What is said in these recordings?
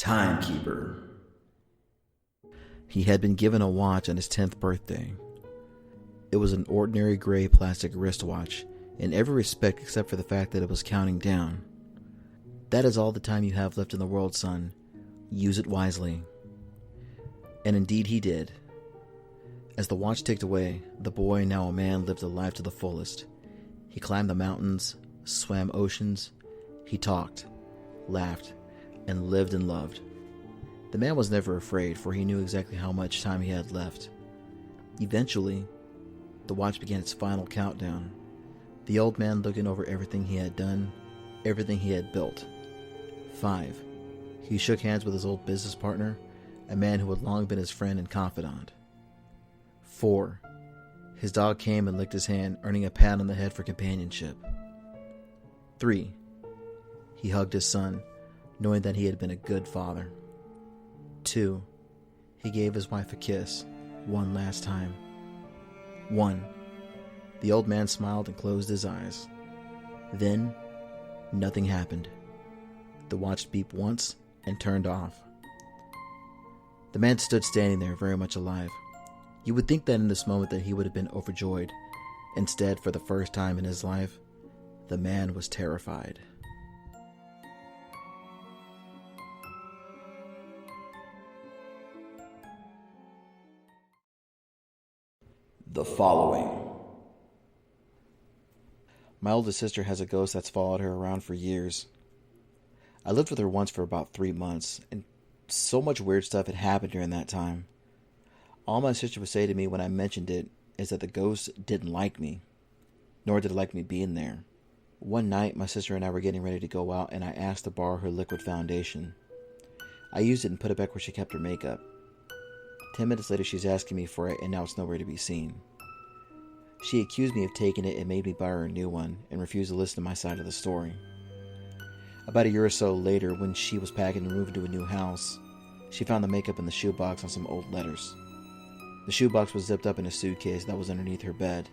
Timekeeper. He had been given a watch on his 10th birthday. It was an ordinary gray plastic wristwatch in every respect except for the fact that it was counting down. That is all the time you have left in the world, son. Use it wisely. And indeed he did. As the watch ticked away, the boy, now a man, lived a life to the fullest. He climbed the mountains, swam oceans, he talked, laughed, and lived and loved. The man was never afraid, for he knew exactly how much time he had left. Eventually, the watch began its final countdown. The old man looking over everything he had done, everything he had built. 5. He shook hands with his old business partner, a man who had long been his friend and confidant. 4. His dog came and licked his hand, earning a pat on the head for companionship. 3. He hugged his son, knowing that he had been a good father. 2. He gave his wife a kiss, one last time. 1. The old man smiled and closed his eyes. Then, nothing happened. The watch beeped once and turned off. The man stood standing there, very much alive. You would think that in this moment that he would have been overjoyed. Instead, for the first time in his life, the man was terrified. The following. My oldest sister has a ghost that's followed her around for years. I lived with her once for about 3 months, and so much weird stuff had happened during that time. All my sister would say to me when I mentioned it is that the ghost didn't like me, nor did it like me being there. One night, my sister and I were getting ready to go out, and I asked to borrow her liquid foundation. I used it and put it back where she kept her makeup. 10 minutes later, she's asking me for it, and now it's nowhere to be seen. She accused me of taking it and made me buy her a new one, and refused to listen to my side of the story. About a year or so later, when she was packing to move into a new house, she found the makeup in the shoebox on some old letters. The shoebox was zipped up in a suitcase that was underneath her bed.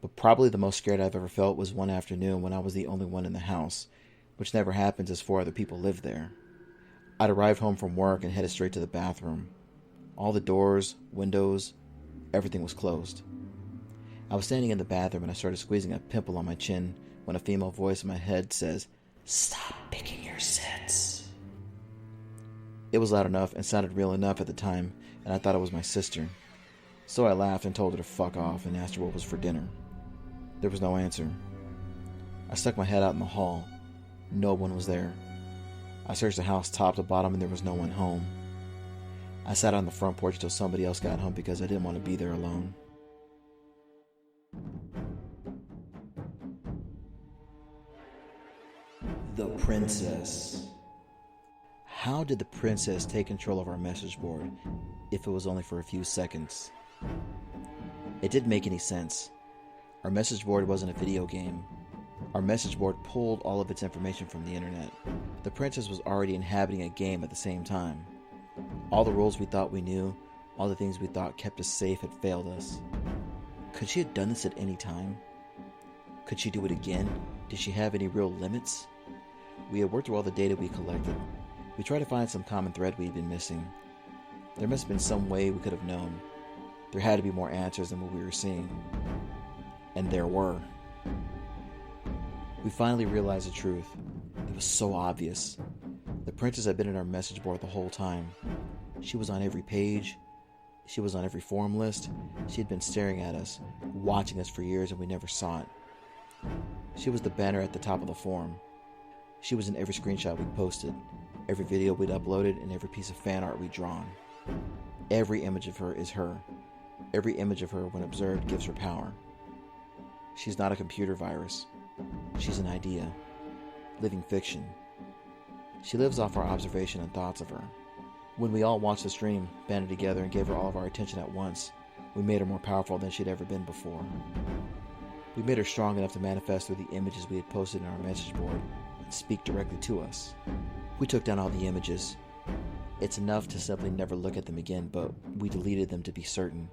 But probably the most scared I've ever felt was one afternoon when I was the only one in the house, which never happens as 4 other people lived there. I'd arrived home from work and headed straight to the bathroom. All the doors, windows, everything was closed. I was standing in the bathroom and I started squeezing a pimple on my chin when a female voice in my head says, "Stop picking your sets." It was loud enough and sounded real enough at the time, and I thought it was my sister. So I laughed and told her to fuck off and asked her what was for dinner. There was no answer. I stuck my head out in the hall. No one was there. I searched the house top to bottom and there was no one home. I sat on the front porch till somebody else got home because I didn't want to be there alone. The Princess. How did the princess take control of our message board, if it was only for a few seconds? It didn't make any sense. Our message board wasn't a video game. Our message board pulled all of its information from the internet. The princess was already inhabiting a game at the same time. All the rules we thought we knew, all the things we thought kept us safe had failed us. Could she have done this at any time? Could she do it again? Did she have any real limits? We had worked through all the data we collected. We tried to find some common thread we'd been missing. There must have been some way we could have known. There had to be more answers than what we were seeing. And there were. We finally realized the truth. It was so obvious. The princess had been in our message board the whole time. She was on every page. She was on every forum list. She had been staring at us, watching us for years, and we never saw it. She was the banner at the top of the forum. She was in every screenshot we posted, every video we'd uploaded, and every piece of fan art we'd drawn. Every image of her is her. Every image of her, when observed, gives her power. She's not a computer virus. She's an idea. Living fiction. She lives off our observation and thoughts of her. When we all watched the stream, banded together, and gave her all of our attention at once, we made her more powerful than she'd ever been before. We made her strong enough to manifest through the images we had posted in our message board and speak directly to us. We took down all the images. It's enough to simply never look at them again, but we deleted them to be certain.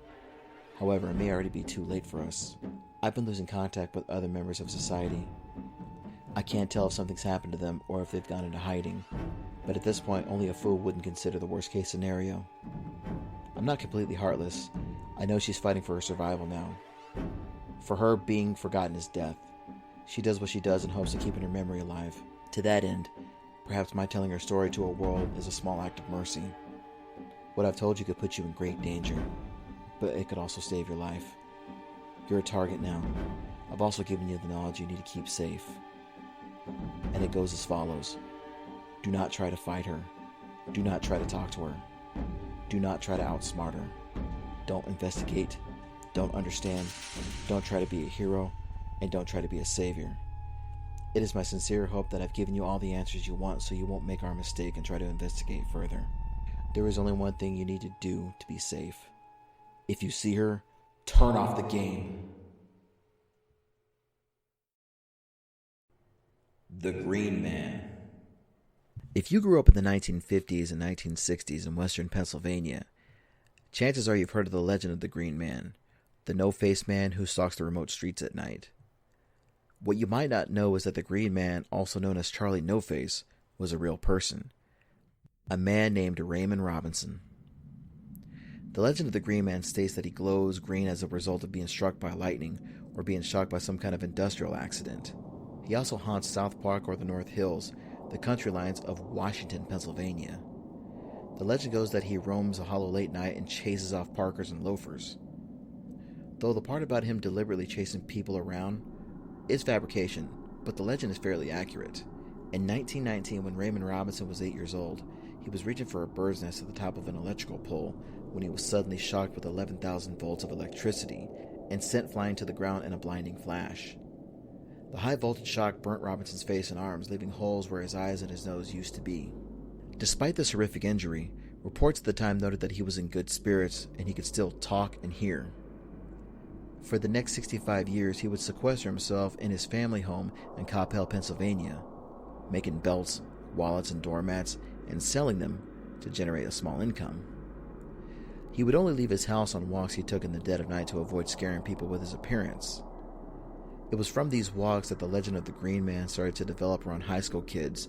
However, it may already be too late for us. I've been losing contact with other members of society. I can't tell if something's happened to them or if they've gone into hiding. but at this point only a fool wouldn't consider the worst case scenario. I'm not completely heartless. I know she's fighting for her survival now. For her, being forgotten is death. She does what she does in hopes of keeping her memory alive. To that end, perhaps my telling her story to a world is a small act of mercy. What I've told you could put you in great danger, but it could also save your life. You're a target now. I've also given you the knowledge you need to keep safe. And it goes as follows. Do not try to fight her. Do not try to talk to her. Do not try to outsmart her. Don't investigate. Don't understand. Don't try to be a hero. And don't try to be a savior. It is my sincere hope that I've given you all the answers you want so you won't make our mistake and try to investigate further. There is only one thing you need to do to be safe. If you see her, turn off the game. The Green Man. If you grew up in the 1950s and 1960s in western Pennsylvania, chances are you've heard of the legend of the Green Man, the no-face man who stalks the remote streets at night. What you might not know is that the Green Man, also known as Charlie No-Face, was a real person. A man named Raymond Robinson. The legend of the Green Man states that he glows green as a result of being struck by lightning or being shocked by some kind of industrial accident. He also haunts South Park or the North Hills, the country lines of Washington, Pennsylvania. The legend goes that he roams a hollow late night and chases off parkers and loafers. Though the part about him deliberately chasing people around is fabrication, but the legend is fairly accurate. In 1919, when Raymond Robinson was 8 years old, he was reaching for a bird's nest at the top of an electrical pole when he was suddenly shocked with 11,000 volts of electricity and sent flying to the ground in a blinding flash. The high voltage shock burnt Robinson's face and arms, leaving holes where his eyes and his nose used to be. Despite this horrific injury, reports at the time noted that he was in good spirits and he could still talk and hear. For the next 65 years, he would sequester himself in his family home in Coppell, Pennsylvania, making belts, wallets, and doormats and selling them to generate a small income. He would only leave his house on walks he took in the dead of night to avoid scaring people with his appearance. It was from these walks that the legend of the Green Man started to develop around high school kids.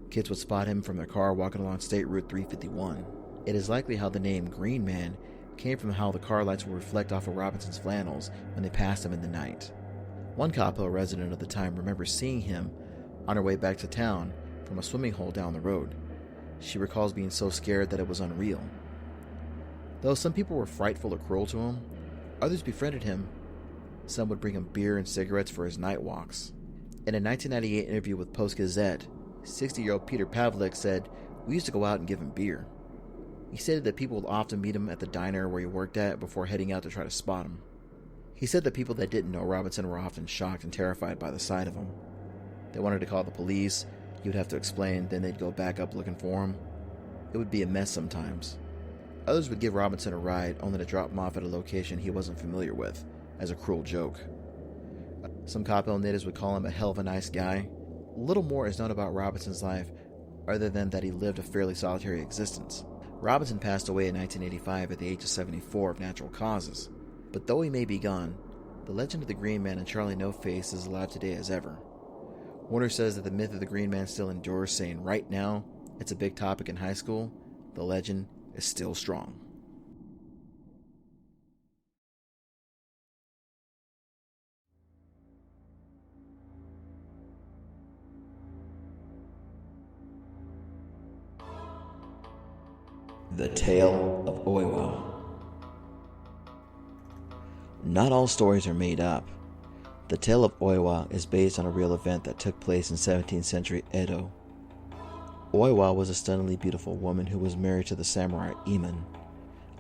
Kids would spot him from their car walking along State Route 351. It is likely how the name Green Man came from how the car lights would reflect off of Robinson's flannels when they passed him in the night. One Coppell resident of the time remembers seeing him on her way back to town from a swimming hole down the road. She recalls being so scared that it was unreal. Though some people were frightful or cruel to him, others befriended him. Some would bring him beer and cigarettes for his night walks. In a 1998 interview with Post-Gazette, 60-year-old Peter Pavlik said, "We used to go out and give him beer." He stated that people would often meet him at the diner where he worked at before heading out to try to spot him. He said that people that didn't know Robinson were often shocked and terrified by the sight of him. They wanted to call the police, he would have to explain, then they'd go back up looking for him. It would be a mess sometimes. Others would give Robinson a ride, only to drop him off at a location he wasn't familiar with, as a cruel joke. Some Coppell natives would call him a hell of a nice guy. Little more is known about Robinson's life, other than that he lived a fairly solitary existence. Robinson passed away in 1985 at the age of 74 of natural causes. But though he may be gone, the legend of the Green Man and Charlie No-Face is alive today as ever. Warner says that the myth of the Green Man still endures, saying right now, it's a big topic in high school, the legend is still strong. The Tale of Oiwa. Not all stories are made up. The Tale of Oiwa is based on a real event that took place in 17th century Edo. Oiwa was a stunningly beautiful woman who was married to the samurai Iman,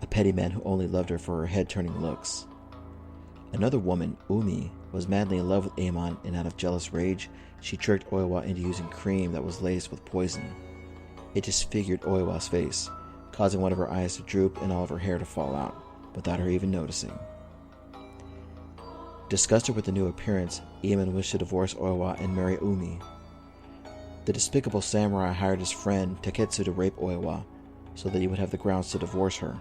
a petty man who only loved her for her head-turning looks. Another woman, Umi, was madly in love with Iman, and out of jealous rage, she tricked Oiwa into using cream that was laced with poison. It disfigured Oiwa's face, causing one of her eyes to droop and all of her hair to fall out, without her even noticing. Disgusted with the new appearance, Iman wished to divorce Oiwa and marry Umi. The despicable samurai hired his friend Taketsu to rape Oiwa, so that he would have the grounds to divorce her.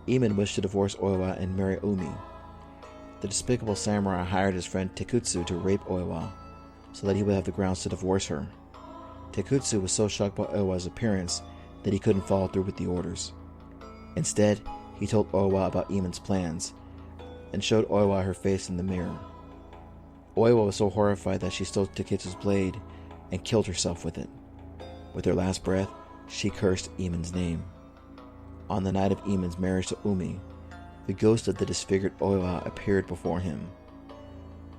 Iman wished to divorce Oiwa and marry Umi. The despicable samurai hired his friend Taketsu to rape Oiwa, so that he would have the grounds to divorce her. Tekutsu was so shocked by Oiwa's appearance that he couldn't follow through with the orders. Instead, he told Oiwa about Iman's plans, and showed Oiwa her face in the mirror. Oiwa was so horrified that she stole Tekutsu's blade and killed herself with it. With her last breath, she cursed Iman's name. On the night of Iman's marriage to Umi, the ghost of the disfigured Oiwa appeared before him.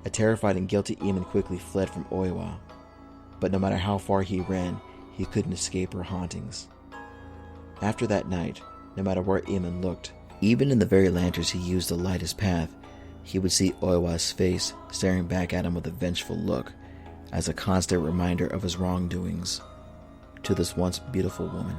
A terrified and guilty Iman quickly fled from Oiwa, but no matter how far he ran, he couldn't escape her hauntings. After that night, no matter where Iman looked, even in the very lanterns he used to light his path, he would see Oiwa's face staring back at him with a vengeful look, as a constant reminder of his wrongdoings to this once beautiful woman.